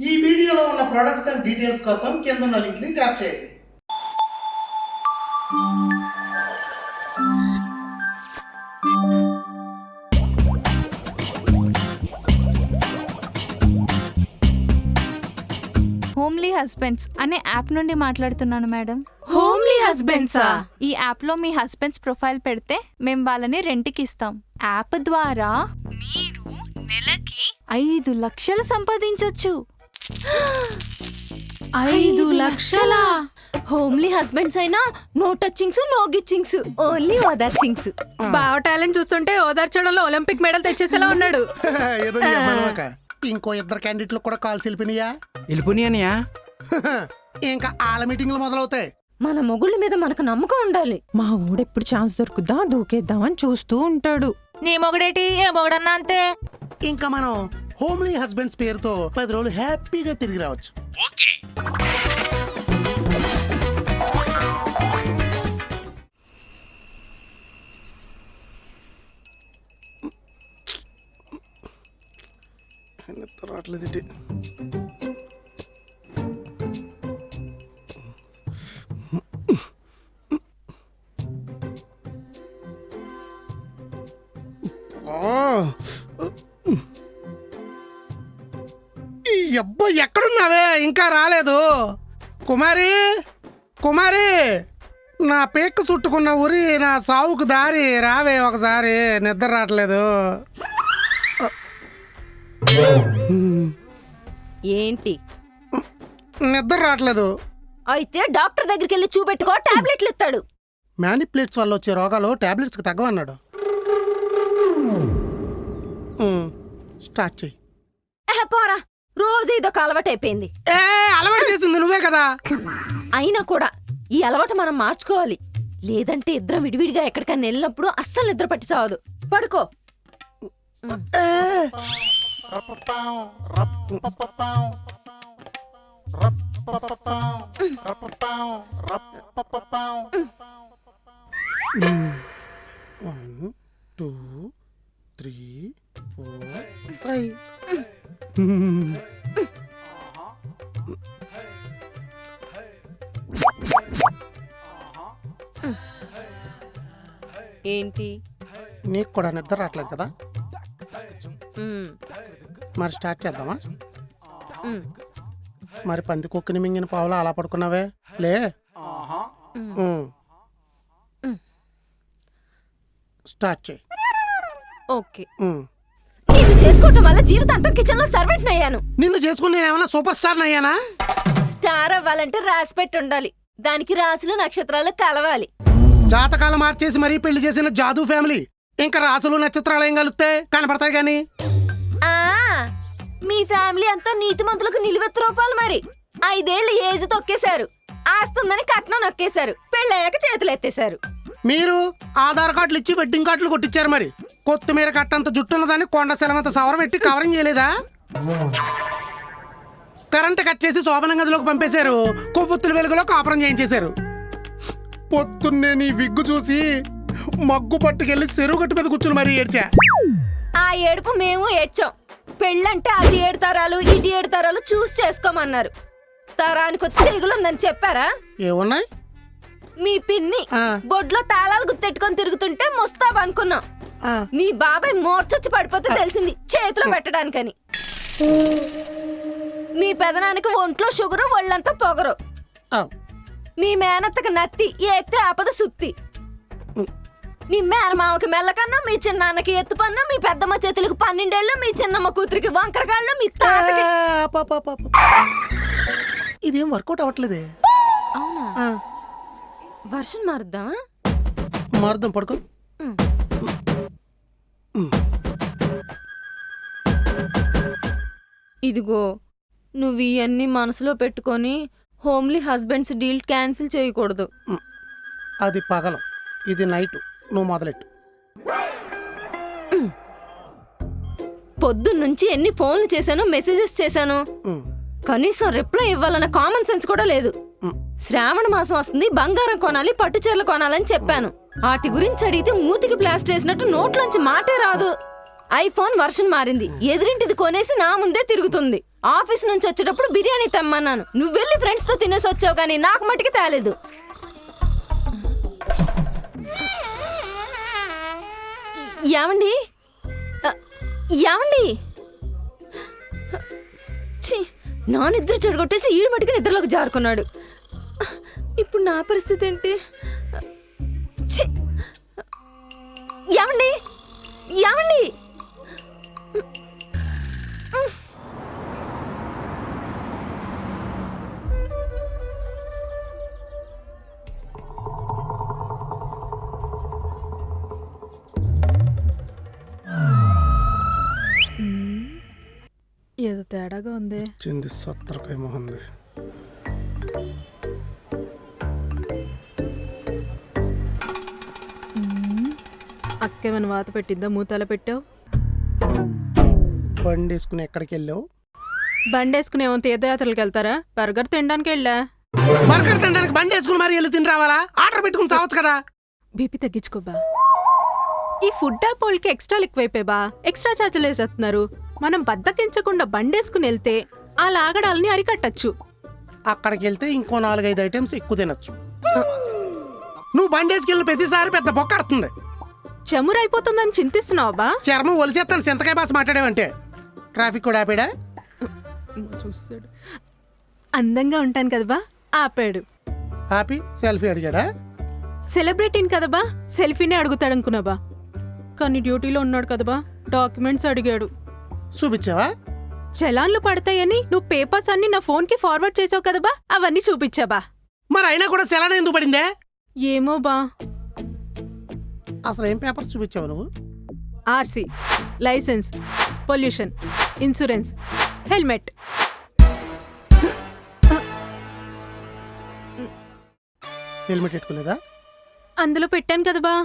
ఈ వీడియోలో ఉన్న ప్రొడక్ట్స్ అండ్ డీటెయిల్స్ కోసం కింద ఉన్న లింక్ ని ట్యాప్ చేయండి. హోమ్లీ హస్బెండ్స్ అనే యాప్ నుండి మాట్లాడుతున్నాను మేడం. హోమ్లీ హస్బెండ్సా? ఈ యాప్ లో మీ హస్బెండ్స్ ప్రొఫైల్ పెడితే మేము వాళ్ళని రెంట్కి ఇస్తాం. యాప్ ద్వారా మీరు నెలకి 5 లక్షలు సంపాదించొచ్చు. 5 లక్షలా? హోమ్లీ హస్బెండ్స్ అయినా నో టచింగ్స్ నో గిచ్చింగ్స్, ఓన్లీ ఓదార్చింగ్స్. బావ టాలెంట్ చూస్తుంటే ఓదార్చడంలో ఒలింపిక్ మెడల్ తెచ్చేసేలా ఉన్నాడు. ఏదో చెప్పనమాక. ఇంకో 2 క్యాండిడేట్లకు కూడా కాల్స్ వెళ్ళిపోయినాయా? ఇంకా ఆల మీటింగ్లు మొదలవుతాయి. మన మొగుళ్ళ మీద మనకు నమ్మకం ఉండాలి. మా ఊడెప్పుడు ఛాన్స్ దొరుకుద్దా దూకేద్దామని చూస్తూ ఉంటాడు. నీ మొగుడేటి ఏ మొగుడన్నా అంతే. ఇంకా మనం హోమ్లీ హస్బెండ్స్ పేరుతో 10 రోజులు హ్యాపీగా తిరిగి రావచ్చు. రావట్లేదు. ఈ అబ్బా ఎక్కడున్నావే? ఇంకా రాలేదు. కుమారి కుమారి, నా పేక్కు చుట్టుకున్న ఉరి నా సావుకు దారి రావే ఒకసారి. నిద్ర రావట్లేదు. ఏంటి నిద్ర రావట్లేదు. అయితే డాక్టర్ దగ్గరికి వెళ్ళి చూపెట్టుకో, టాబ్లెట్లు ఇస్తాడు. మ్యానిప్లేట్స్ వల్ల వచ్చే రోగాలు టాబ్లెట్స్కి తగ్గవన్నాడు. స్టార్ట్ చెయ్యి. పోరా, రోజు ఇదొక అలవాటు అయిపోయింది. అలవాటు చేసింది నువ్వే కదా. అయినా కూడా ఈ అలవాటు మనం మార్చుకోవాలి. లేదంటే ఇద్దరం విడివిడిగా ఎక్కడికైనా వెళ్ళినప్పుడు అస్సలు నిద్ర పట్టి చావదు. పడుకో. One, 2, 3, 4, 5. ఏంటి? నీకు కూడా నిద్ర రావట్లేదు కదా? మరి స్టార్ట్ చేద్దామా? మరి పంది కుక్కని మింగిన పావులా అలా పడుకున్నావే, లే. స్టార్ట్ చేయి. ఓకే. నిన్ను చేసుకోవటం వల్ల జీవితాంతం కిచెన్ లో సర్వెంట్ అయ్యాను. నిన్ను చేసుకుని నేను ఏమైనా సూపర్ స్టార్ అయ్యానా? స్టార్ అవ్వాలంటే రాసి పెట్టి ఉండాలి. దానికి రాసులు నక్షత్రాలు కలవాలి. జాతకాలు మార్చేసి మరీ పెళ్లి చేసిన జాదూ ఫ్యామిలీ. ఇంకా రాసులు నక్షత్రాలు ఏం కలుస్తాయి? కనపడతాయి గాని. మీ ఫ్యామిలీ అంతా నీతిమంతులకు నిలువెత్తు రూపాలు. మరి 5 ఏళ్ళు ఏజ్ తొక్కేశారు. ఆస్తుందని కట్నం నొక్కేశారు. పెళ్ళయ్యాక చేతులు ఎత్తేశారు. మీరు ఆధార్ కార్డులు ఇచ్చి వెడ్డింగ్ కార్డులు కొట్టించారు. మరి కొత్తిమీర కట్టంత జుట్టున్నదాన్ని కొండ సెలవంత సవరం పెట్టి కవరింగ్ చేయలేదా? కరెంట్ కట్ చేసి శోభన గదిలోకి పంపేశారు. కొవ్వొత్తుల వెలుగులో కాపురం చేయించేశారు. పొద్దున్నే నీ విగ్గు చూసి మగ్గు పట్టుకెళ్ళి చెరువు గట్టు మీద కూర్చుని మరీ ఏడ్చా. ఆ ఏడుపు మేము ఏడ్చాం. పెళ్ళంటే అది 7 తరాలు ఇది 7 తరాలు చూసి చేసుకోమన్నారు. తరానికి తెగులుందని చెప్పారా? ఏమున్నాయి? మీ పిన్ని బొడ్లో తాళాలు గుర్తెట్టుకొని తిరుగుతుంటే ముస్తాబ్ అనుకున్నాం. మీ బాబాయ్ మోర్చొచ్చి పడిపోతే తెలిసింది చేతిలో పెట్టడానికని. మీ పెదనానికి ఒంట్లో షుగరు, ఒళ్ళంతా పొగరు. మీ మేనత్తకి నత్తి, ఎత్తే ఆపద సుత్తి. మీ మేనమామకి మెల్లకన్నా, మీ చిన్నాన్నకి ఎత్తు పన్ను, మీ పెద్దమ్మ చేతులకు 12 ఏళ్ళు, మీ చిన్నమ్మ కూతురికి వంకరగాళ్ళు, మీ తాతకి. ఇదేం వర్కౌట్ అవ్వట్లేదే. అవునా? వర్షం మారుద్దామా? మారుద్దాం, పడుకో. ఇదిగో, నువ్వు ఇవన్నీ మనసులో పెట్టుకొని హోమ్లీ హస్బెండ్స్ డీల్ క్యాన్సిల్ చేయకూడదు. అది పగలం, ఇది నైట్. నువ్వు మొదలెట్టు. పొద్దున్నుంచి ఎన్ని ఫోన్లు చేశాను, మెసేజెస్ చేశాను. కనీసం రిప్లై ఇవ్వాలన్న కామన్ సెన్స్ కూడా లేదు. శ్రావణ మాసం వస్తుంది, బంగారం కొనాలి, పట్టుచీరలు కొనాలని చెప్పాను. వాటి గురించి అడిగితే మూతికి ప్లాస్టర్ వేసినట్టు నోట్లోంచి మాటే రాదు. ఐఫోన్ వర్షన్ మారింది, ఎదురింటిది కొనేసి నా ముందే తిరుగుతుంది. ఆఫీస్ నుంచి వచ్చేటప్పుడు బిర్యానీ తెమ్మన్నాను, నువ్వు వెళ్ళి ఫ్రెండ్స్ తో తినేసి వచ్చావు, కానీ నాకు మటుకు తేలేదు. ఏమండి ఏమండి, ఛీ, నా నిద్ర చెడగొట్టేసి ఈడు మటుకు నిద్రలోకి జారుకున్నాడు. ఇప్పుడు నా పరిస్థితి ఏంటి? ఛీ, ఏమండి ఏమండి, ఏదో తేడాగా ఉంది. చింది సత్తరకాయ మొహంది. అక్కేమైనా వాత పెట్టిద్దా? మూతల పెట్టావు. బండి వేసుకుని ఎక్కడికి వెళ్ళావు? బండి వేసుకుని ఏమో తీర్థయాత్రలకు వెళ్తారా? బర్గర్ తినడానికి వెళ్ళా. బర్గర్ తినడానికి బండి వేసుకుని మరి వెళ్ళి తిని రావాలా? ఆర్డర్ పెట్టుకుని చావచ్చు కదా. బీపీ తగ్గించుకోబా. ఈ ఫుడ్ యాప్ వాళ్ళకి ఎక్స్ట్రా ఎక్కువైపోయా, ఎక్స్ట్రా ఛార్జీలు వేసేస్తున్నారు. మనం బద్దకించకుండా బండేసుకుని వెళ్తే ఆ లాగడాలని అరికట్టచ్చు. అక్కడికి వెళ్తే ఇంకో 4-5 ఐటమ్స్ ఎక్కువ తినచ్చు. నువ్వు బండి వేసుకెళ్ళిన ప్రతిసారి పెద్ద బొక్కడుతుంది. చమురైపోతుందని చింతిస్తున్నావా? చర్మం ఒలిసేస్తాను చింతకాయ బాస్ మాట్లాడేవంటే. ట్రాఫిక్ కూడా ఆపాడా? చూస్తాడు. అందంగా ఉంటాను కదబా, ఆపాడు. ఆపి సెల్ఫీ అడిగాడా? సెలబ్రిటీని కదబా, సెల్ఫీనే అడుగుతాడు అనుకున్నాబా. కానీ డ్యూటీలో ఉన్నాడు కదబా, డాక్యుమెంట్స్ అడిగాడు. చూపించావా? చలాన్లు పడతాయని నువ్వు పేపర్స్ అన్ని నా ఫోన్ కి ఫార్వర్డ్ చేసావు కదబా, అవన్నీ చూపించాబా. మరి అయినా కూడా సెలన్ ఎందుకు పడిందే? ఏమో బా. అసలు ఏం పేపర్స్ చూపించావు నువ్వు? RC, license, pollution, insurance, helmet. Helmet పెట్టుకోలేదా? అందులో పెట్టాను కదబా.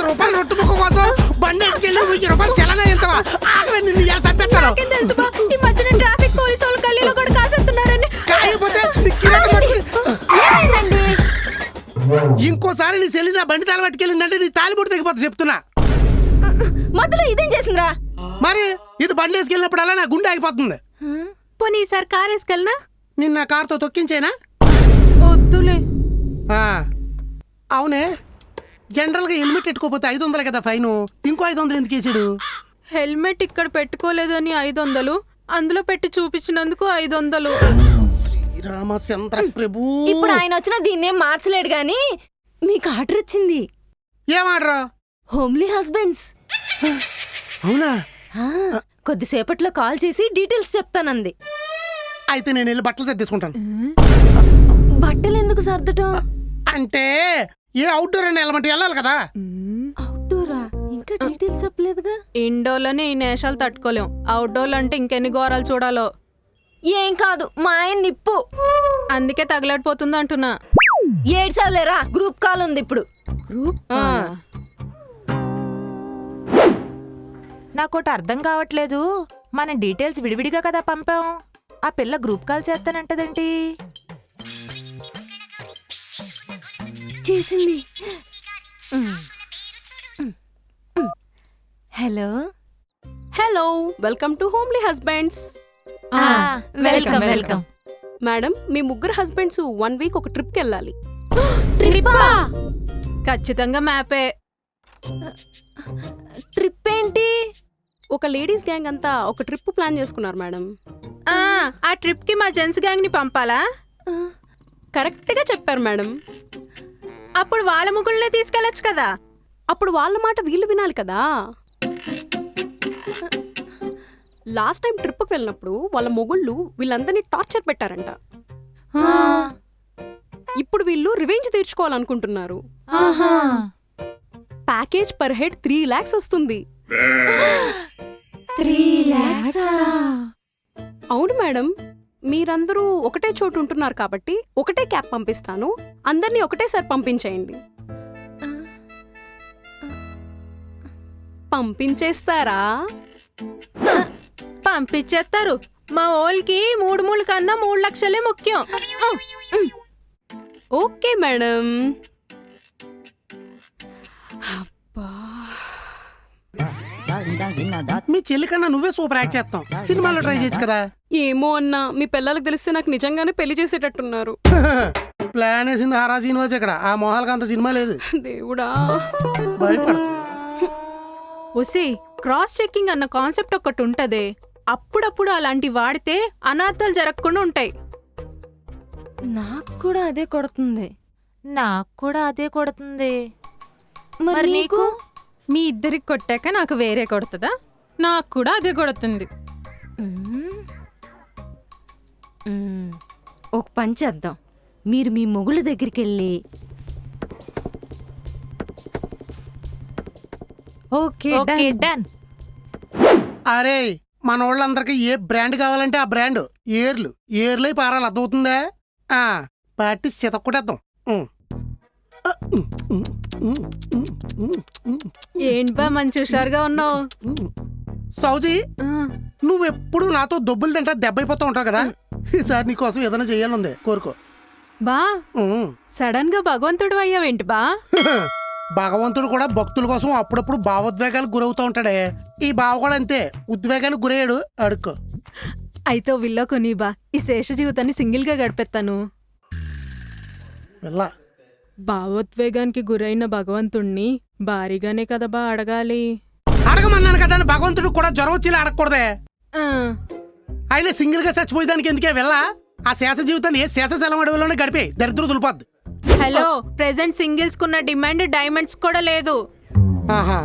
రూపాయలు రొట్టు ముక్క కోసం బండి వేసుకెళ్ళి 1000 రూపాయలు చలన ఎంతవా? ఆగవే, నిన్ను ఇలా చంపేస్తాను. నాకేం తెలుసు బా, ఈ మధ్యన ట్రాఫిక్ పోలీసు వాళ్ళు గల్లీలో కూడా కాసేస్తున్నారని. కాయపోతే నీ కిరాణా పట్టుకుని ఇంకోసారి నీ సెల్లి నా బండి తాళ పట్టుకెళ్ళిందంటే నీ తాలిబొట్టు తెగిపోతా చెప్తున్నా. మధ్యలో ఇదేం చేసిందిరా? మరి ఇది బండి వేసుకెళ్ళినప్పుడల్లా నా గుండె ఆగిపోతుంది. పోనీ ఈసారి కార్ వేసుకెళ్ళనా? నిన్న కారుతో తొక్కించేనా? వద్దులే. అవునే, జనరల్గా హెల్మెట్ పెట్టుకోపోతే 500 కదా ఫైను. ఇంకో 500 ఎందుకు వేసాడు? హెల్మెట్ ఇక్కడ పెట్టుకోలేదని 500, అందులో పెట్టి చూపించినందుకు 500. శ్రీరామచంద్ర ప్రభు. ఇప్పుడు ఆయన వచ్చినా దీన్నేం మార్చలేడు గాని మీకు ఆర్డర్ వచ్చింది. ఏం ఆర్డర్? Homely husbands. అవునా? కొద్దిసేపట్లో కాల్ చేసి డీటెయిల్స్ చెప్తానంది. అయితే నేను వెళ్ళి బట్టలు సర్దేసుకుంటాను. బట్టలు ఎందుకు సర్దటం? అంటే ఏ అవుట్డోర్ అని వెళ్ళమంటే వెళ్ళాలి కదా. అవుట్డోరా? ఇంకా డీటెయిల్స్ చెప్పలేదుగా. ఇండోర్లోనే ఈ నేషాలు తట్టుకోలేం, అవుట్డోర్లు అంటే ఇంకెన్ని ఘోరాలు చూడాలో. ఏం కాదు, మా ఆయన నిప్పు. అందుకే తగలడిపోతుంది అంటున్నా. ఏడ్సావులేరా, గ్రూప్ కాల్ ఉంది ఇప్పుడు. గ్రూప్ నాకోటి అర్థం కావట్లేదు. మన డీటెయిల్స్ విడివిడిగా కదా పంపాం, ఆ పిల్ల గ్రూప్ కాల్ చేస్తానంటదేంటి? చేసింది. Hello hello, welcome to homely husbands. Welcome welcome. Madam, మీ ముగ్గురు హస్బెండ్స్ 1 వీక్ ఒక ట్రిప్కి వెళ్ళాలి. ఖచ్చితంగా మ్యాపే. ట్రిప్ ఏంటి? ఒక లేడీస్ గ్యాంగ్ అంతా ఒక ట్రిప్ ప్లాన్ చేసుకున్నారు మేడం. ఆ ట్రిప్ కి మా జెంట్స్ గ్యాంగ్ ని పంపాలా? కరెక్ట్గా చెప్పారు మేడం. అప్పుడు వాళ్ళ ముగ్గుల్నే తీసుకెళ్ళచ్చు కదా. అప్పుడు వాళ్ళ మాట వీళ్ళు వినాలి కదా. లాస్ట్ టైం ట్రిప్కి వెళ్ళినప్పుడు వాళ్ళ మొగుళ్ళు వీళ్ళందరినీ టార్చర్ పెట్టారంట. ఇప్పుడు వీళ్ళు రివెంజ్ తీర్చుకోవాలనుకుంటున్నారు. ప్యాకేజ్ పర్ హెడ్ 3 lakhs వస్తుంది. 3 lakhs? అవును మేడం, మీరందరూ ఒకటే చోటు ఉంటున్నారు కాబట్టి ఒకటే క్యాబ్ పంపిస్తాను, అందరినీ ఒకటేసారి పంపించేయండి. పంపించేస్తారా? పంపించేస్తారు. మా ఓల్కి 3 కన్నా 3 లక్షలే ముఖ్యం. Okay madam. అబ్బా, మీ చెల్లి కన్నా నువ్వే సూపర్ యాక్ట్ చేస్తాం. సినిమాలో ట్రై చేయొచ్చు కదా. ఏమో అన్నా, మీ పిల్లలకు తెలిస్తే నాకు నిజంగానే పెళ్లి చేసేటట్టున్నారు. ప్లాన్ వేసింది హారా శ్రీనివాస్ ఇక్కడ. ఆ మొహాలకు అంత సినిమా లేదు. దేవుడా. భయపడ. ఒసే, క్రాస్ చెకింగ్ అన్న కాన్సెప్ట్ ఒకటి ఉంటదే, అప్పుడప్పుడు అలాంటి వాడితే అనార్థాలు జరగకుండా ఉంటాయి. నాకు కూడా అదే కొడుతుంది. నాకు కూడా అదే కొడుతుంది. మరి నీకు? మీ ఇద్దరికి కొట్టాక నాకు వేరే కొడుతుందా? నాకు కూడా అదే కొడుతుంది. మ్మ్. మ్మ్. ఒక పని చేద్దాం. మీరు మీ మొగుళ్ళ దగ్గరికి వెళ్ళి ఓకే డన్. అరే మన వాళ్ళందరికీ ఏ బ్రాండ్ కావాలంటే ఆ బ్రాండ్. ఏర్లై పారాలి. అర్థమవుతుందా? పార్టీ సితక్కుటేద్దాం. ఏంటి మంచి హుషారుగా ఉన్నావు? సౌజీ, నువ్వెప్పుడు నాతో దొబ్బులు తింటా దెబ్బైపోతూ ఉంటావు కదా. ఈసారి నీకోసం ఏదైనా చేయాలంది, కోరుకో. బా, సడన్ గా భగవంతుడు అయ్యావేంటి బా? భగవంతుడు కూడా భక్తుల కోసం అప్పుడప్పుడు భావోద్వేగాలకు గురవుతూ ఉంటాడే. ఈ బావ కూడా అంతే, ఉద్వేగానికి గురయ్యాడు. అడుక్కో. అయితే విల్లా కొని బా, ఈ శేష జీవితాన్ని సింగిల్ గా గడిపెత్తాను. వెళ్ళా. భావోద్వేగానికి గురైన భగవంతుణ్ణి భారీగానే కదా బా అడగాలి. అడగమన్నాను కదా, భగవంతుడు కూడా జ్వరం వచ్చి అడగకూడదే. ఆ, ఆయన సింగిల్ గా చచ్చిపోయేదానికి ఎందుకే వెళ్ళా? ఆ శేష జీవితాన్ని శేష సెలం అడవిలోనే గడిపే. దరిద్రుడు దులిపోద్ది. హలో, ప్రెసెంట్ సింగిల్స్ కున్న డిమాండ్ డైమండ్స్ కూడా లేదు. ఆహా.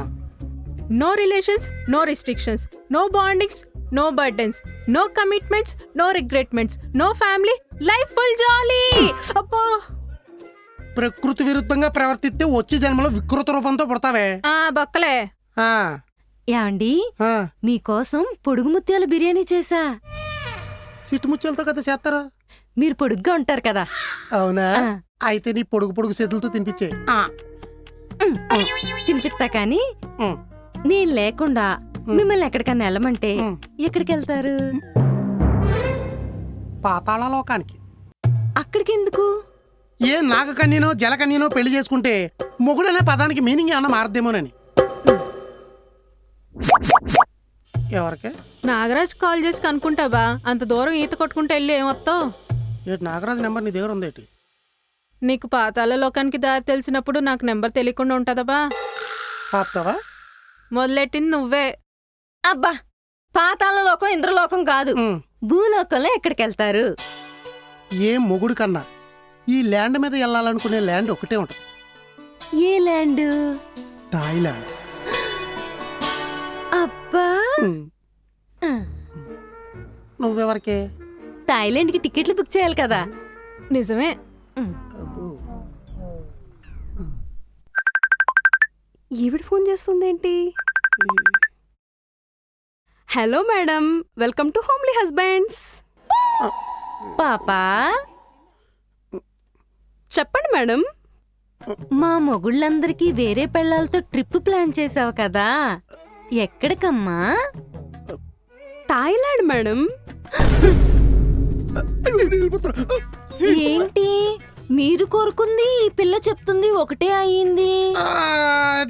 No relations, no restrictions, no bondings, no burdens, no commitments, no regretments, no family, life full jolly. అబ్బో, ప్రకృతి విరుద్ధంగా ప్రవర్తిస్తే వచ్చే జన్మలో వికృత రూపంతో పుడతావే. బొక్కలే. ఆ, యాండి, ఆ. మీకోసం పొడుగు ముత్యాల బిర్యానీ చేసా. సిట్టు ముత్యాలతో కదా చేస్తారా? మీరు పొడుగ్గా ఉంటారు కదా. అవునా? ఆ. అయితే నీ పొడుగు చేతులతో తినిపించే. తినిపిస్తా కానీ నేను లేకుండా మిమ్మల్ని ఎక్కడికన్నా వెళ్ళమంటే ఎక్కడికి వెళ్తారు? పాతాళ లోకానికి. అక్కడికి ఎందుకు? ఏ నాగకన్యనో జలకన్యనో పెళ్లి చేసుకుంటే మొగుడనే పదానికి మీనింగ్ ఏమన్నా మారదేమోనని. ఎవరికే? నాగరాజ్ కాల్ చేసి కనుక్కుంటావా? అంత దూరం ఈత కొట్టుకుంటే వెళ్ళి ఏమొస్తావు? ఏంటి నాగరాజు నెంబర్ నీ దగ్గర ఉందేటి? నీకు పాతాళ లోకానికి దారి తెలిసినప్పుడు నాకు నెంబర్ తెలియకుండా ఉంటుందబా. ఆపుతావా? మొదలెట్టింది నువ్వే. అబ్బా, పాతాళ లోకం ఇంద్రలోకం కాదు, భూలోకంలో ఎక్కడికి వెళ్తారు? ఏ మొగుడు కన్నా ఈ ల్యాండ్ మీద వెళ్ళాలనుకునే ల్యాండ్ ఒకటే ఉంటుంది. ఏ ల్యాండ్? థాయిలాండ్. అబ్బా, నువ్వెవరికే? థాయిలాండ్కి టికెట్లు బుక్ చేయాలి కదా. నిజమే. ఈవిడ ఫోన్ చేస్తుందేంటి? Hello madam, welcome to homely husbands. పాపా, చెప్పండి మేడం. మా మొగుళ్ళందరికీ వేరే పెళ్ళాలతో ట్రిప్ ప్లాన్ చేసావు కదా, ఎక్కడికమ్మా? Thailand madam. ఏంటి మీరు కోరుకుంది ఈ పిల్ల చెప్తుంది ఒకటే అయ్యింది?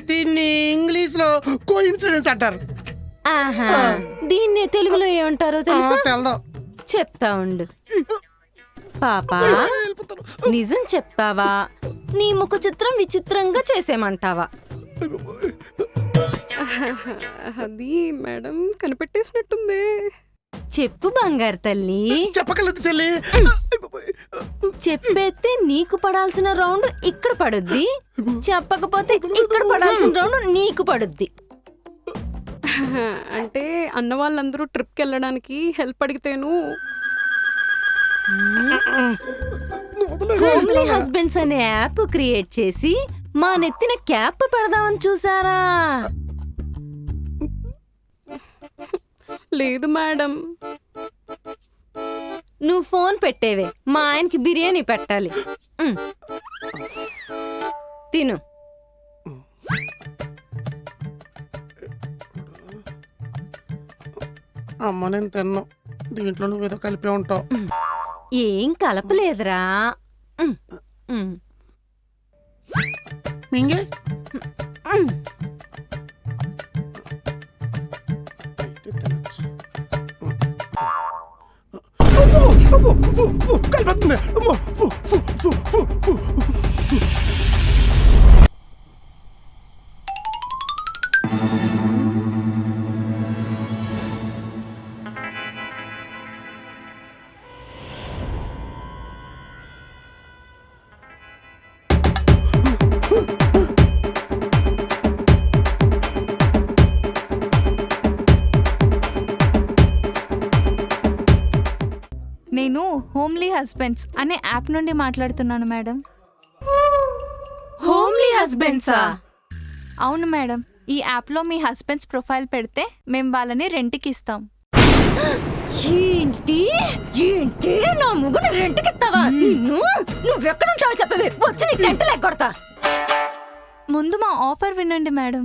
దీన్ని ఇంగ్లీష్ లో కోఇన్సిడెన్స్ అంటారు. ఆహా, దీన్నే తెలుగులో ఏమంటారో తెలుసా? తెల్దాం. చెప్తా ఉండు. పాపా, నిజం చెప్తావా? నీ ముఖ చిత్రం విచిత్రంగా చేసేమంటావా? అది మేడం కనిపెట్టేసినట్టుంది. చెప్పు బంగారు తల్లి. చెప్పగలదు చెల్లి. చెప్పేస్తే నీకు పడాల్సిన రౌండ్ ఇక్కడ పడుద్ది, చెప్పకపోతే ఇక్కడ పడాల్సిన రౌండ్ నీకు పడుద్ది. అంటే అన్న వాళ్ళందరూ ట్రిప్కి వెళ్ళడానికి హెల్ప్ అడిగితేను హోమ్లీ హస్బెండ్స్ అనే యాప్ క్రియేట్ చేసి మా నెత్తిన క్యాప్ పెడదామని చూసారా? లేదు మేడం. నువ్వు ఫోన్ పెట్టేవే, మా ఆయనకి బిర్యానీ పెట్టాలి. తిను. అమ్మ నేను తిన్నావు, దీంట్లో నువ్వేదో కలిపే ఉంటావు. ఏం కలపలేదురా. మింగే కలిపడుతుంది. నేను హోమ్లీ హస్బెండ్స్ అనే యాప్ నుండి మాట్లాడుతున్నాను మేడం. హోమ్లీ హస్బెండ్సా? అవును మేడం, ఈ యాప్లో మీ హస్బెండ్స్ ప్రొఫైల్ పెడితే మేము వాళ్ళని రెంట్కి ఇస్తాం. ఏంటి ఏంటి నా ముగ్గురు రెంట్కిస్తావా? నువ్వెక్కడుంటావో చెప్పవే, వచ్చి నీ టెంట్ లెగ్గొడతా. ముందు మా ఆఫర్ వినండి మేడం.